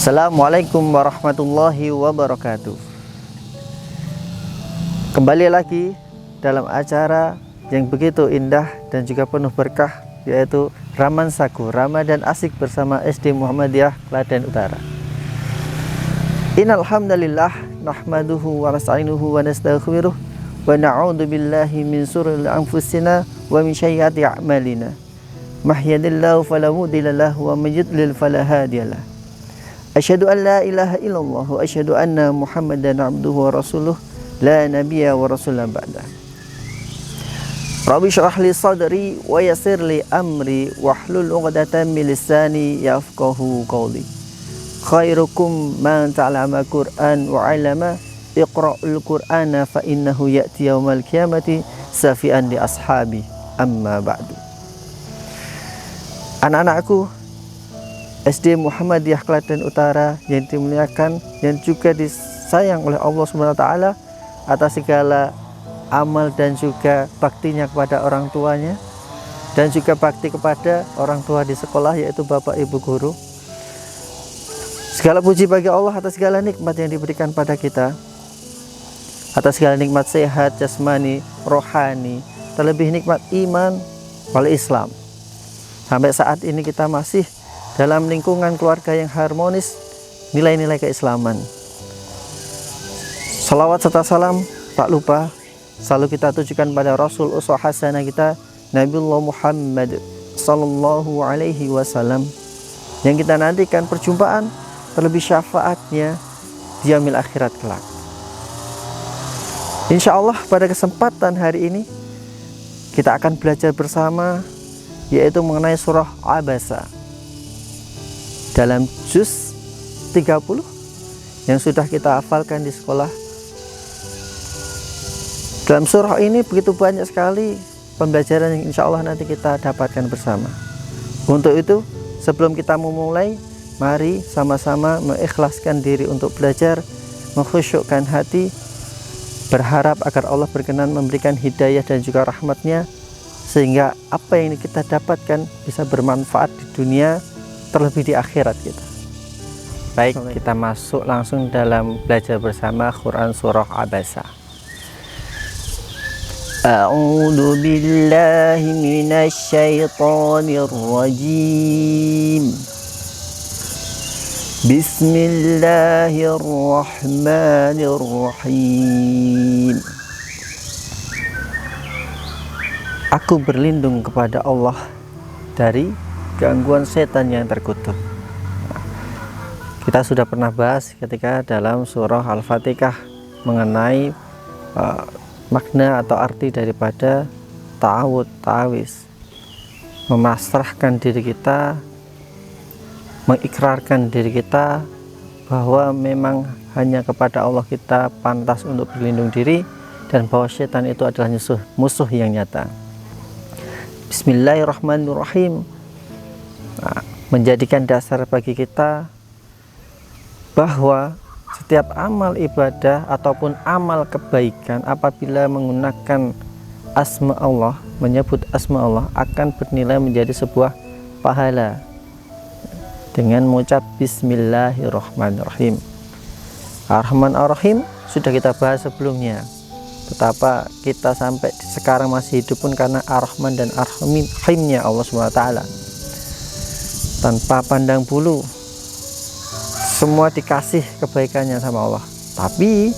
Assalamualaikum warahmatullahi wabarakatuh. Kembali lagi dalam acara yang begitu indah dan juga penuh berkah, yaitu Raman Saku Ramadan Asik bersama SD Muhammadiyah Klaten Utara. Innal hamdalillah nahmaduhu wa nasta'inuhu wa nastaghfiruh wa na'udzu billahi min shururi anfusina wa min sayyiati a'malina. Mahdihillahu fala mudilla lahu wa may yudlil fala hadiyalah. Asyhadu an la ilaha illallah wa asyhadu anna Muhammadan abduhu wa rasuluh la nabiyya wa rasulah ba'da. Rabbi shrah li sadri wa yassir li amri wahlul 'uqdatam min lisani yafqahu qawli. Khairukum man ta'allama Qur'an wa 'allama. Iqra'ul Qur'ana fa innahu ya'ti yaumal qiyamati safi'an li ashabi. Amma ba'du. Anak-anakku SD Muhammadiyah Klaten Utara yang dimuliakan, yang juga disayang oleh Allah SWT atas segala amal dan juga baktinya kepada orang tuanya, dan juga bakti kepada orang tua di sekolah, yaitu Bapak Ibu Guru. Segala puji bagi Allah atas segala nikmat yang diberikan pada kita, atas segala nikmat sehat, jasmani, rohani, terlebih nikmat iman wal Islam. Sampai saat ini kita masih dalam lingkungan keluarga yang harmonis, nilai-nilai keislaman. Salawat serta salam tak lupa selalu kita tujukan pada Rasul uswah hasanah kita, Nabiullah Muhammad sallallahu alaihi wasallam, yang kita nantikan perjumpaan terlebih syafaatnya di yaumil akhirat kelak. Insya Allah pada kesempatan hari ini kita akan belajar bersama, yaitu mengenai surah Abasa dalam juz 30 yang sudah kita hafalkan di sekolah. Dalam surah ini begitu banyak sekali pembelajaran yang insya Allah nanti kita dapatkan bersama. Untuk itu, sebelum kita memulai, mari sama-sama mengikhlaskan diri untuk belajar, mengkhusyukkan hati, berharap agar Allah berkenan memberikan hidayah dan juga rahmatnya, sehingga apa yang kita dapatkan bisa bermanfaat di dunia, terlebih di akhirat kita. Baik, kita masuk langsung dalam belajar bersama Quran surah Abasa. A'udzu billahi minasy syaithanir rajim. Bismillahirrahmanirrahim. Aku berlindung kepada Allah dari gangguan setan yang terkutuk. Kita sudah pernah bahas ketika dalam surah Al-Fatihah mengenai makna atau arti daripada ta'awud, ta'awiz, memasrahkan diri kita, mengikrarkan diri kita bahwa memang hanya kepada Allah kita pantas untuk berlindung diri, dan bahwa setan itu adalah musuh yang nyata. Bismillahirrahmanirrahim. Menjadikan dasar bagi kita bahwa setiap amal ibadah ataupun amal kebaikan apabila menggunakan asma Allah, menyebut asma Allah, akan bernilai menjadi sebuah pahala dengan mengucap Bismillahirrahmanirrahim. Ar-Rahman Ar-Rahim sudah kita bahas sebelumnya, betapa kita sampai sekarang masih hidup pun karena Ar-Rahman dan Ar-Rahimnya Allah SWT. Tanpa pandang bulu, semua dikasih kebaikannya sama Allah. Tapi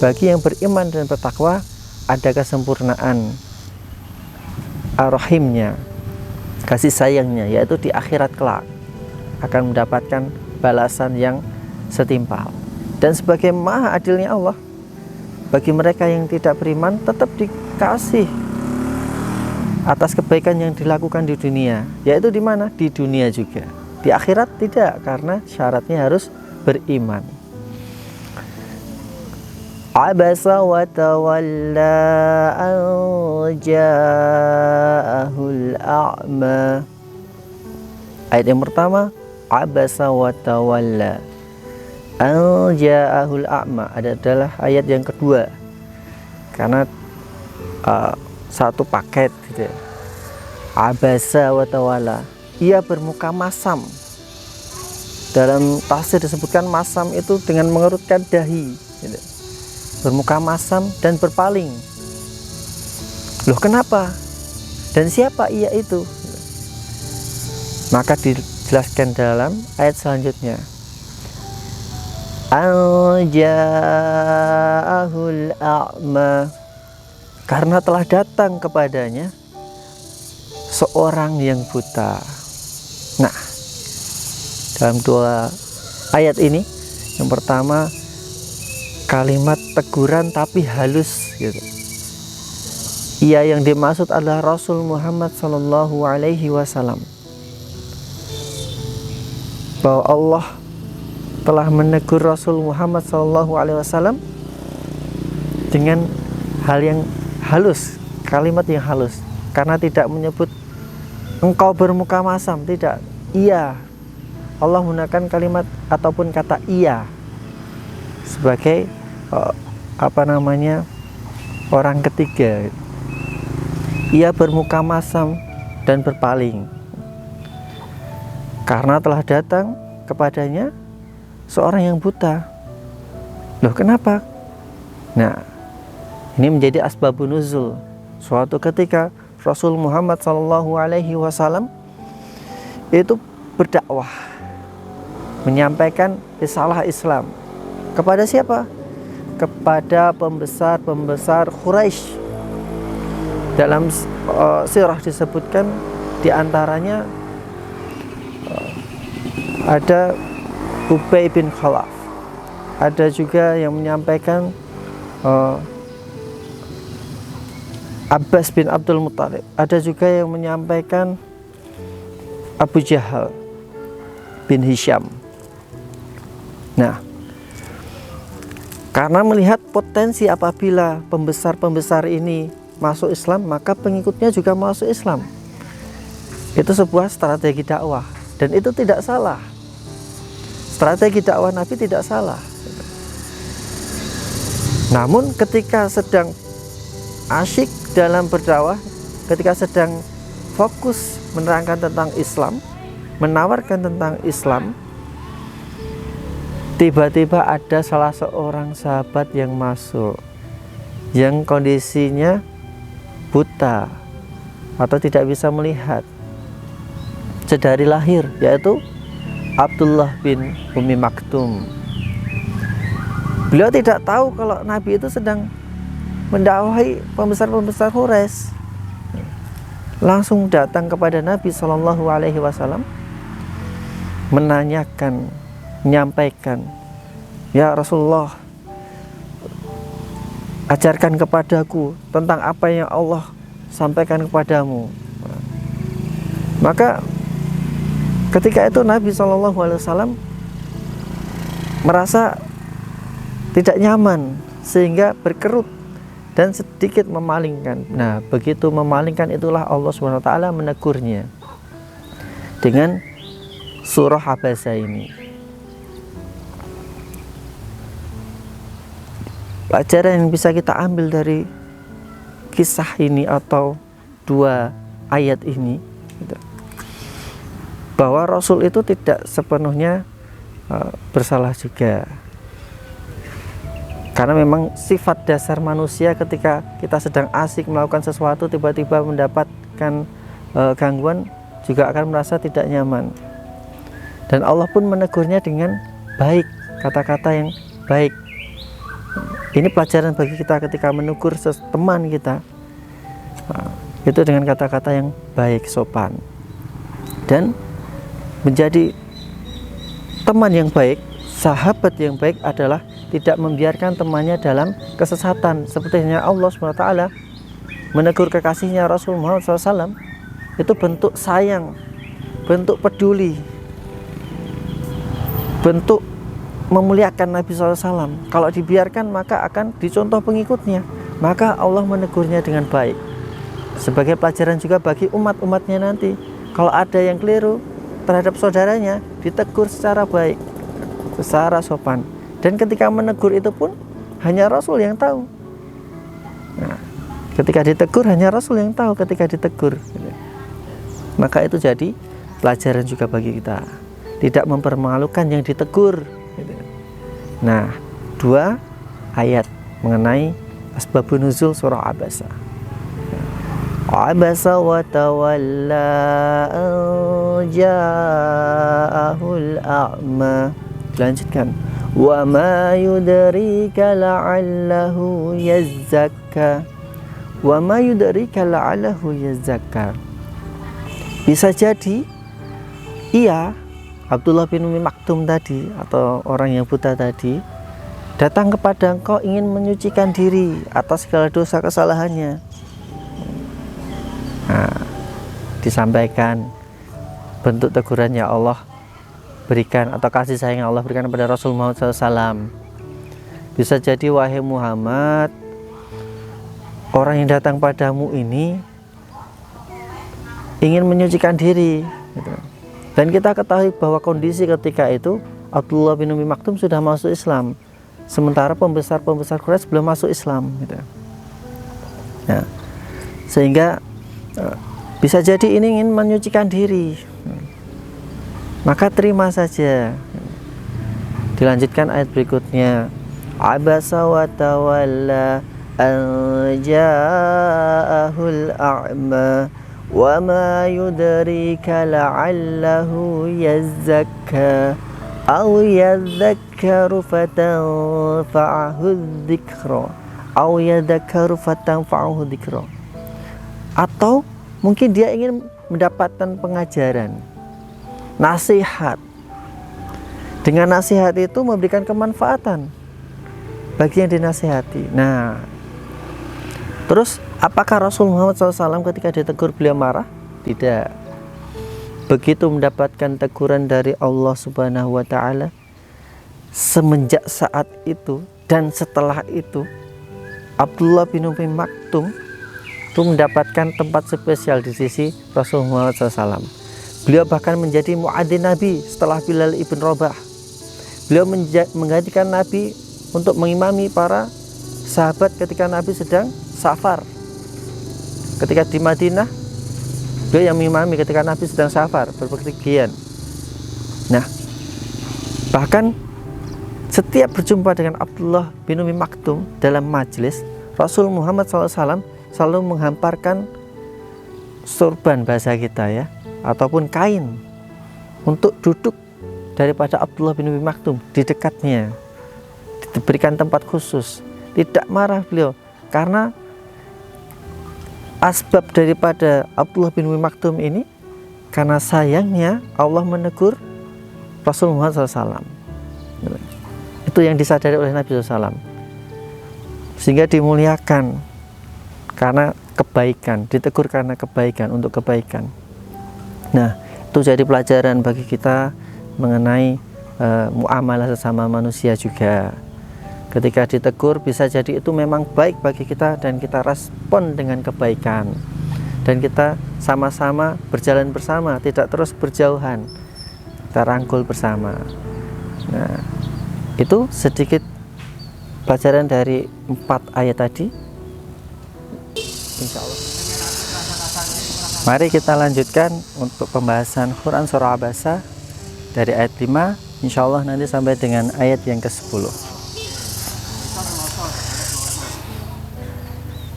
bagi yang beriman dan bertakwa, ada kesempurnaan Ar-Rahimnya, kasih sayangnya, yaitu di akhirat kelak akan mendapatkan balasan yang setimpal. Dan sebagai maha adilnya Allah, bagi mereka yang tidak beriman tetap dikasih atas kebaikan yang dilakukan di dunia, yaitu di mana? Di dunia juga. Di akhirat tidak, karena syaratnya harus beriman. Abasa wa tawalla an ja'ahul a'ma. Ayat yang pertama, abasa wa tawalla an ja'ahul a'ma, adalah ayat yang kedua, karena satu paket gitu. Abasa wa tawalla, ia bermuka masam Dalam tafsir disebutkan masam itu dengan mengerutkan dahi, gitu. Bermuka masam dan berpaling. Loh kenapa? Dan siapa ia itu? Maka dijelaskan dalam ayat selanjutnya. Al-ja'ahul a'ma, karena telah datang kepadanya seorang yang buta. Nah, dalam dua ayat ini, yang pertama kalimat teguran tapi halus, gitu. Ia yang dimaksud adalah Rasul Muhammad Sallallahu Alaihi Wasallam, bahwa Allah telah menegur Rasul Muhammad Sallallahu Alaihi Wasallam dengan hal yang halus, kalimat yang halus, karena tidak menyebut engkau bermuka masam, tidak. Iya, Allah menggunakan kalimat ataupun kata iya sebagai orang ketiga. Ia bermuka masam dan berpaling karena telah datang kepadanya seorang yang buta. Loh kenapa? Nah, ini menjadi asbabun nuzul. Suatu ketika Rasul Muhammad SAW itu berdakwah, menyampaikan risalah Islam kepada siapa? Kepada pembesar-pembesar Quraisy. Dalam sirah disebutkan diantaranya ada Ubay bin Khalaf, ada juga yang menyampaikan Abbas bin Abdul Muttalib, ada juga yang menyampaikan Abu Jahal bin Hisham. Nah, karena melihat potensi apabila pembesar-pembesar ini masuk Islam, maka pengikutnya juga masuk Islam. Itu sebuah strategi dakwah, dan itu tidak salah. Strategi dakwah Nabi tidak salah. Namun ketika sedang asyik dalam berdakwah, ketika sedang fokus menerangkan tentang Islam, menawarkan tentang Islam, tiba-tiba ada salah seorang sahabat yang masuk, yang kondisinya buta atau tidak bisa melihat sedari lahir, yaitu Abdullah bin Umi Maktum. Beliau tidak tahu kalau Nabi itu sedang mendakwahi pembesar-pembesar Quraisy. Langsung datang kepada Nabi Shallallahu Alaihi Wasallam, menanyakan, menyampaikan, ya Rasulullah, ajarkan kepadaku tentang apa yang Allah sampaikan kepadamu. Maka ketika itu Nabi SAW merasa tidak nyaman, sehingga berkerut dan sedikit memalingkan. Nah, begitu memalingkan itulah Allah SWT menegurnya dengan surah Abasa ini. Pelajaran yang bisa kita ambil dari kisah ini atau dua ayat ini, bahwa Rasul itu tidak sepenuhnya bersalah juga, karena memang sifat dasar manusia ketika kita sedang asik melakukan sesuatu, tiba-tiba mendapatkan gangguan, juga akan merasa tidak nyaman. Dan Allah pun menegurnya dengan baik, kata-kata yang baik. Ini pelajaran bagi kita ketika menegur teman kita, itu dengan kata-kata yang baik, sopan, dan menjadi teman yang baik, sahabat yang baik adalah tidak membiarkan temannya dalam kesesatan. Seperti Allah SWT menegur kekasihnya Rasul Muhammad SAW, itu bentuk sayang, bentuk peduli, bentuk memuliakan Nabi SAW. Kalau dibiarkan maka akan dicontoh pengikutnya. Maka Allah menegurnya dengan baik, sebagai pelajaran juga bagi umat-umatnya nanti. Kalau ada yang keliru terhadap saudaranya, ditegur secara baik, secara sopan. Dan ketika menegur itu pun hanya Rasul yang tahu. Nah, ketika ditegur hanya Rasul yang tahu ketika ditegur. Maka itu jadi pelajaran juga bagi kita. tidak mempermalukan yang ditegur. Nah, 2 ayat mengenai asbabun nuzul surah Abasa. Abasa wa tawalla ja'ahul a'ma. Dilanjutkan. Wa ma yudrika la'allahu yazzakka. Wa ma yudrika la'allahu yazzakka. Bisa jadi ia, Abdullah bin Umi Maktum tadi, atau orang yang buta tadi, datang kepada engkau ingin menyucikan diri atas segala dosa kesalahannya. Nah, disampaikan bentuk teguran ya Allah berikan, atau kasih sayang Allah berikan kepada Rasul Muhammad SAW. Bisa jadi wahai Muhammad, orang yang datang padamu ini ingin menyucikan diri gitu. Dan kita ketahui bahwa kondisi ketika itu Abdullah bin Umi Maktum sudah masuk Islam, sementara pembesar-pembesar Quraisy belum masuk Islam gitu. Nah, sehingga bisa jadi ini ingin menyucikan diri, maka terima saja. Dilanjutkan ayat berikutnya, abasa wa tawalla an ja'ahul a'ma wa ma yudrika la'allahu yazzakka aw yadhakkaru fatanfa'ahu dzikra aw yadhakkaru fatanfa'ahu dzikra. Atau mungkin dia ingin mendapatkan pengajaran, nasihat. Dengan nasihat itu memberikan kemanfaatan bagi yang dinasihati. Nah, terus apakah Rasul Muhammad SAW ketika ditegur beliau marah? Tidak. Begitu mendapatkan teguran dari Allah Subhanahu wa Ta'ala, semenjak saat itu dan setelah itu, Abdullah bin Umi Maktum itu mendapatkan tempat spesial di sisi Rasul Muhammad SAW. Beliau bahkan menjadi muadzin Nabi setelah Bilal ibn Rabah. Beliau menggantikan Nabi untuk mengimami para sahabat ketika Nabi sedang safar. Ketika di Madinah, beliau yang mengimami ketika Nabi sedang safar, berpergian. Nah, bahkan setiap berjumpa dengan Abdullah bin Umi Maktum dalam majelis, Rasul Muhammad SAW selalu menghamparkan sorban bahasa kita ya, ataupun kain untuk duduk daripada Abdullah bin Umi Maktum di dekatnya, diberikan tempat khusus. Tidak marah beliau, karena asbab daripada Abdullah bin Umi Maktum ini karena sayangnya Allah menegur Rasul Muhammad SAW. Itu yang disadari oleh Nabi SAW, sehingga dimuliakan karena kebaikan, ditegur karena kebaikan, untuk kebaikan. Nah, itu jadi pelajaran bagi kita mengenai muamalah sesama manusia juga. Ketika ditegur, bisa jadi itu memang baik bagi kita dan kita respon dengan kebaikan, dan kita sama-sama berjalan bersama, tidak terus berjauhan, kita rangkul bersama. Nah, itu sedikit pelajaran dari 4 ayat tadi. Insya Allah. Mari kita lanjutkan untuk pembahasan Quran surah Abasa dari ayat 5, insya Allah nanti sampai dengan ayat yang ke-10.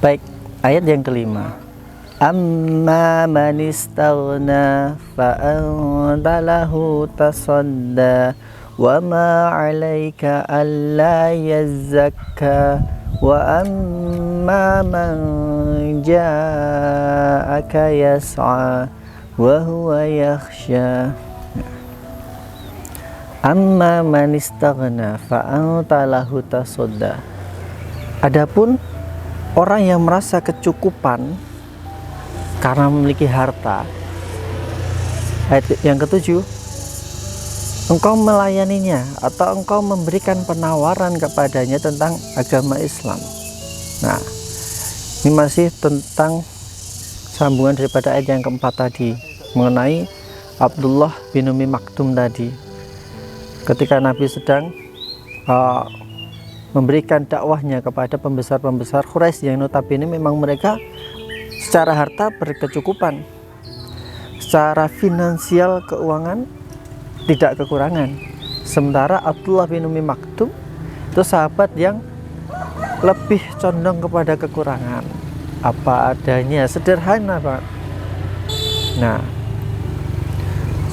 Baik, ayat yang kelima. Amma man istaghna fa anta lahu tasadda wa ma 'alaika alla yazzakka wa amma man ja'aka yas'a wa huwa yakhsha. Amma man istaghna fa anta lahu tasadda. Adapun orang yang merasa kecukupan karena memiliki harta, ayat yang ke-7, engkau melayaninya atau engkau memberikan penawaran kepadanya tentang agama Islam. Nah, ini masih tentang sambungan daripada ayat yang keempat tadi, mengenai Abdullah bin Umi Maktum tadi. Ketika Nabi sedang memberikan dakwahnya kepada pembesar-pembesar Quraisy yang notabene memang mereka secara harta berkecukupan, secara finansial keuangan tidak kekurangan. Sementara Abdullah bin Umi Maktum itu sahabat yang lebih condong kepada kekurangan, apa adanya, sederhana Pak. Nah,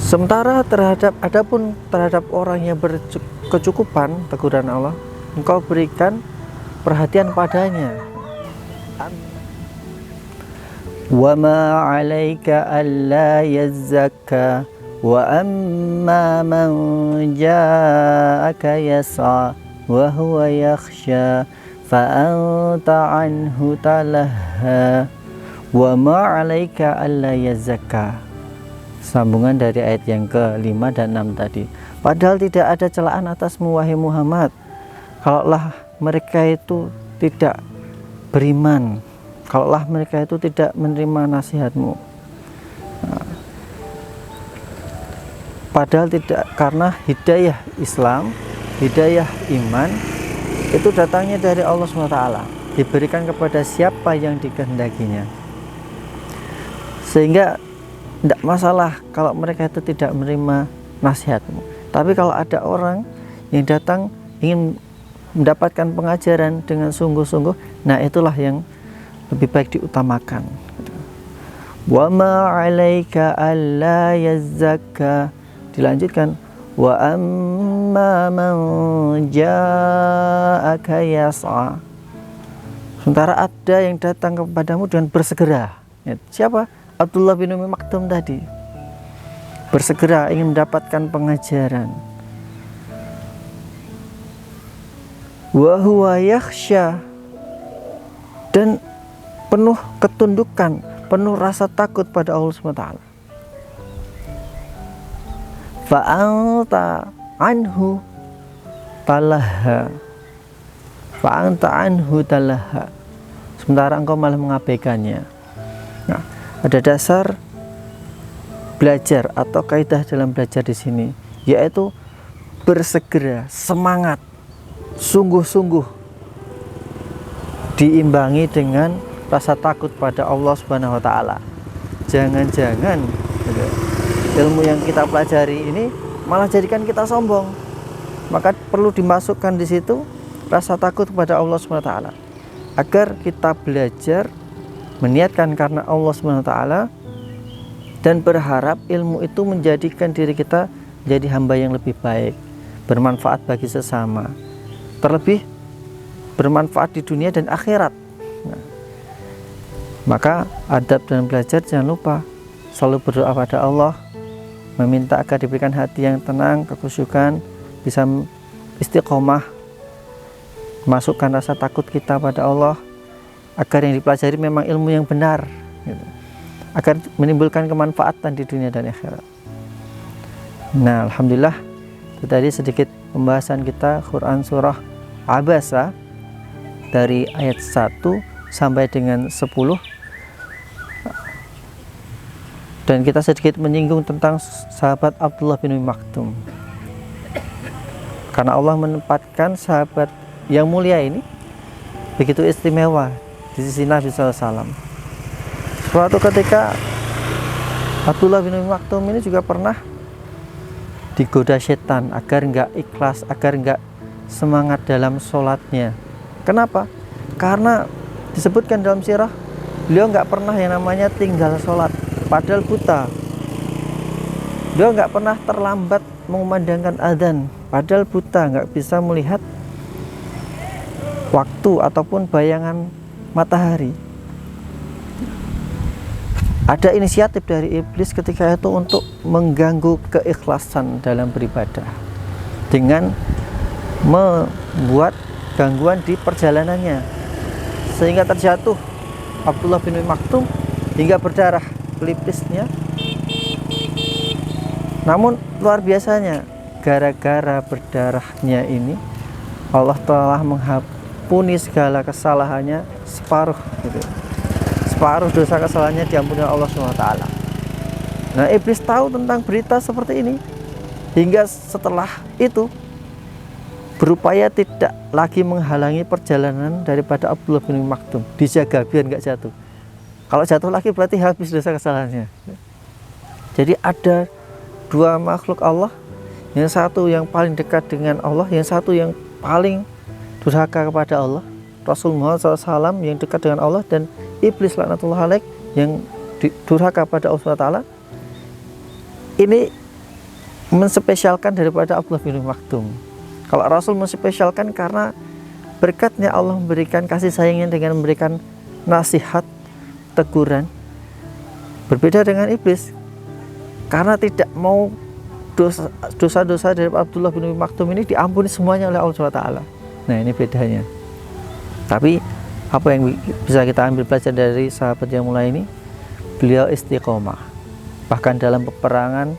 sementara terhadap orang yang berkecukupan, teguran Allah, engkau berikan perhatian padanya. Wa ma 'alaika alla yazzakka wa amma man ja'aka yas'a wa huwa yakhsha fa anta 'anhu talaha wa ma 'alaika alla yazzakka. Sambungan dari ayat yang ke-5 dan 6 tadi. Padahal tidak ada celaan atasmu wahai Muhammad, kalaulah mereka itu tidak beriman, kalaulah mereka itu tidak menerima nasihatmu. Nah, padahal tidak, karena hidayah Islam, hidayah iman itu datangnya dari Allah SWT, diberikan kepada siapa yang dikehendakinya. Sehingga tidak masalah kalau mereka itu tidak menerima nasihatmu. Tapi kalau ada orang yang datang ingin mendapatkan pengajaran dengan sungguh-sungguh, nah itulah yang lebih baik diutamakan. Wa ma 'alaika alla yazzakka, dilanjutkan wa amma man ja'aka yas'a. Sementara ada yang datang kepadamu dengan bersegera. Siapa? Abdullah bin Umi Maktum tadi, bersegera ingin mendapatkan pengajaran. Wa huwa yakhsha, dan penuh ketundukan, penuh rasa takut pada Allah SWT. Fa anta anhu talaha, fa anta anhu talaha, sementara engkau malah mengabaikannya. Nah, ada dasar belajar atau kaidah dalam belajar di sini, yaitu bersegera, semangat, sungguh-sungguh, diimbangi dengan rasa takut pada Allah Subhanahu wa taala. Jangan-jangan ilmu yang kita pelajari ini malah jadikan kita sombong. Maka perlu dimasukkan di situ rasa takut kepada Allah Subhanahu wa taala, agar kita belajar meniatkan karena Allah Subhanahu wa taala dan berharap ilmu itu menjadikan diri kita jadi hamba yang lebih baik, bermanfaat bagi sesama, terlebih bermanfaat di dunia dan akhirat. Nah, maka adab dalam belajar jangan lupa selalu berdoa pada Allah, meminta agar diberikan hati yang tenang, kekhusyukan, bisa istiqomah, masukkan rasa takut kita pada Allah, agar yang dipelajari memang ilmu yang benar, gitu, agar menimbulkan kemanfaatan di dunia dan akhirat. Nah, alhamdulillah, itu tadi sedikit pembahasan kita Quran surah Abasa dari ayat 1 sampai dengan 10, dan kita sedikit menyinggung tentang sahabat Abdullah bin Umi Maktum, karena Allah menempatkan sahabat yang mulia ini begitu istimewa di sisi Nabi SAW. Suatu ketika Abdullah bin Umi Maktum ini juga pernah digoda setan agar enggak ikhlas, agar enggak semangat dalam sholatnya. Kenapa? Karena disebutkan dalam sirah, beliau enggak pernah yang namanya tinggal sholat padahal buta. Beliau enggak pernah terlambat mengumandangkan adzan padahal buta, enggak bisa melihat waktu ataupun bayangan matahari. Ada inisiatif dari iblis ketika itu untuk mengganggu keikhlasan dalam beribadah dengan membuat gangguan di perjalanannya, sehingga terjatuh Abdullah bin Umi Maktum hingga berdarah pelipisnya. Namun luar biasanya, gara-gara berdarahnya ini Allah telah mengampuni segala kesalahannya separuh, gitu. Separuh dosa kesalahannya diampuni Allah SWT. Nah, iblis tahu tentang berita seperti ini, hingga setelah itu berupaya tidak lagi menghalangi perjalanan daripada Abdullah bin Maktum, dijaga biar nggak jatuh. Kalau jatuh lagi berarti habis dosa kesalahannya. Jadi ada dua makhluk Allah yang satu yang paling dekat dengan Allah, yang satu yang paling durhaka kepada Allah, Rasul Muhammad SAW yang dekat dengan Allah, dan iblis laknatullah alaih yang durhaka pada Allah SWT. Ini menspesialkan daripada Abdullah bin Maktum. Kalau Rasul menspesialkan karena berkatnya Allah memberikan kasih sayangnya dengan memberikan nasihat, teguran. Berbeda dengan iblis, karena tidak mau dosa-dosa dari Abdullah bin Maktum ini diampuni semuanya oleh Allah SWT. Nah, ini bedanya. Tapi apa yang bisa kita ambil pelajaran dari sahabat yang mulai ini? Beliau istiqomah. Bahkan dalam peperangan,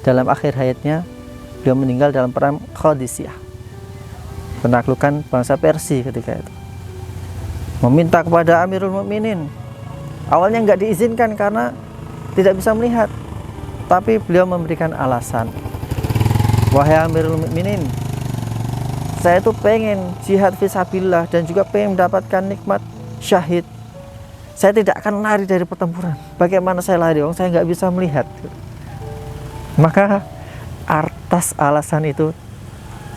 dalam akhir hayatnya, beliau meninggal dalam perang Qadisiyah, penaklukan bangsa Persia ketika itu. Meminta kepada Amirul Mukminin. Awalnya nggak diizinkan karena tidak bisa melihat, tapi beliau memberikan alasan. Wahai Amirul Mukminin, saya itu pengen jihad fisabilillah dan juga pengen mendapatkan nikmat syahid. Saya tidak akan lari dari pertempuran. Bagaimana saya lari? Saya nggak bisa melihat. Maka atas alasan itu,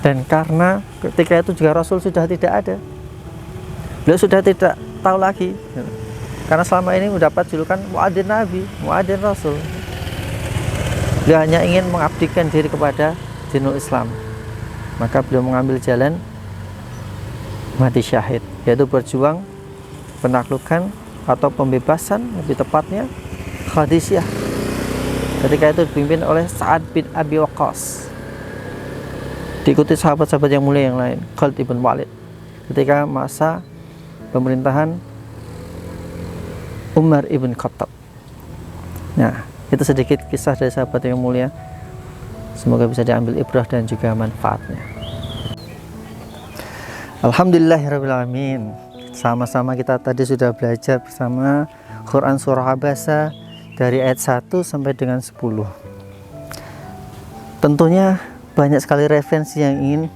dan karena ketika itu juga Rasul sudah tidak ada, beliau sudah tidak tahu lagi, karena selama ini mendapat julukan muadzin Nabi, muadzin Rasul. Beliau hanya ingin mengabdikan diri kepada dinul Islam. Maka beliau mengambil jalan mati syahid, yaitu berjuang penaklukan atau pembebasan, lebih tepatnya Qadisiyah. Ketika itu dipimpin oleh Sa'ad bin Abi Waqqas, diikuti sahabat-sahabat yang mulia yang lain, Khalid ibn Walid, ketika masa pemerintahan Umar ibn Khattab. Nah, itu sedikit kisah dari sahabat yang mulia. Semoga bisa diambil ibrah dan juga manfaatnya. Alhamdulillahirrahmanirrahim. Sama-sama kita tadi sudah belajar bersama Quran Surah Abasa dari ayat 1 sampai dengan 10. Tentunya banyak sekali referensi yang ingin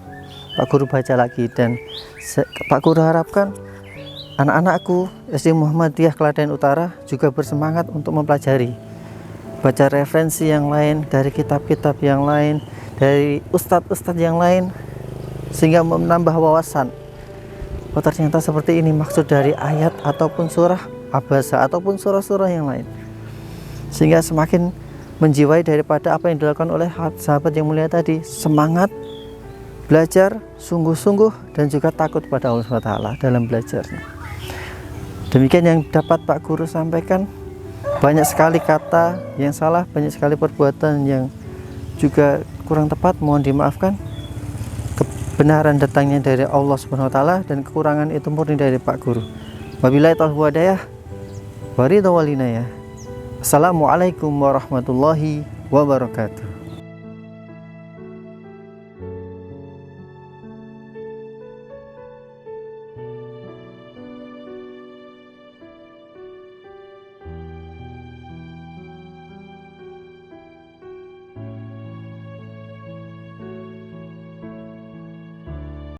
Pak Guru baca lagi, dan Pak Guru harapkan anak-anakku SD Muhammadiyah Klaten Utara juga bersemangat untuk mempelajari, baca referensi yang lain dari kitab-kitab yang lain, dari ustadz-ustadz yang lain, sehingga menambah wawasan. Oh, ternyata seperti ini maksud dari ayat ataupun surah Abasa ataupun surah-surah yang lain, sehingga semakin menjiwai daripada apa yang dilakukan oleh sahabat yang mulia tadi, semangat belajar sungguh-sungguh dan juga takut pada Allah SWT dalam belajarnya. Demikian yang dapat Pak Guru sampaikan. Banyak sekali kata yang salah, banyak sekali perbuatan yang juga kurang tepat, mohon dimaafkan. Kebenaran datangnya dari Allah Subhanahu wa taala dan kekurangan itu murni dari Pak Guru. Wabillahi taufiq wal hidayah. Waridha wal inayah. Assalamualaikum warahmatullahi wabarakatuh.